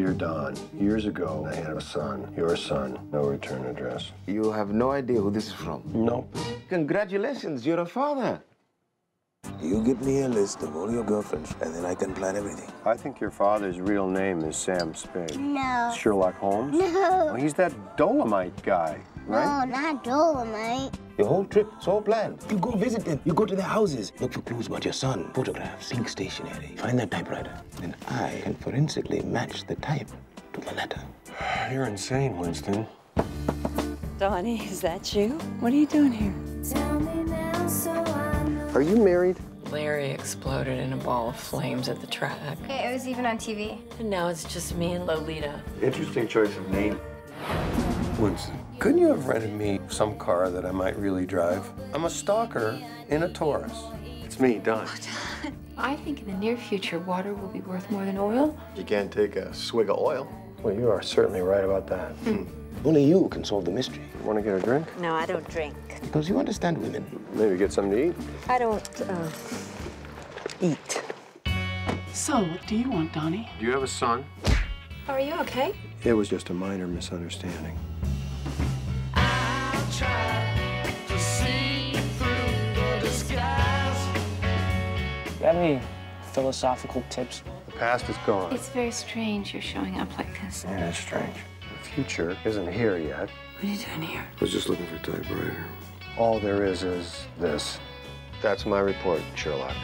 Dear Don, years ago, I had a son, your son, no return address. You have no idea who this is from? Nope. Congratulations, you're a father. You give me a list of all your girlfriends, and then I can plan everything. I think your father's real name is Sam Spade. No. Sherlock Holmes? No. Well, he's that Dolomite guy, right? No, not Dolomite. Your whole trip, it's all planned. You go visit them, you go to their houses, look for clues about your son, photographs, pink stationery, find that typewriter. Then I can forensically match the type to the letter. You're insane, Winston. Donnie, is that you? What are you doing here? Tell me now so I know. Are you married? Larry exploded in a ball of flames at the track. It was even on TV. And now it's just me and Lolita. Interesting choice of name. Winston, couldn't you have rented me some car that I might really drive? I'm a stalker in a Taurus. It's me, Don. I think in the near future, water will be worth more than oil. You can't take a swig of oil. Well, you are certainly right about that. Only you can solve the mystery. Want to get a drink? No, I don't drink. Because you understand women. Maybe get something to eat? I don't, eat. So, what do you want, Donnie? Do you have a son? Are you okay? It was just a minor misunderstanding. You have any philosophical tips? The past is gone. It's very strange you're showing up like this. Yeah, it's strange. The future isn't here yet. What are you doing here? I was just looking for a typewriter. All there is this. That's my report, Sherlock.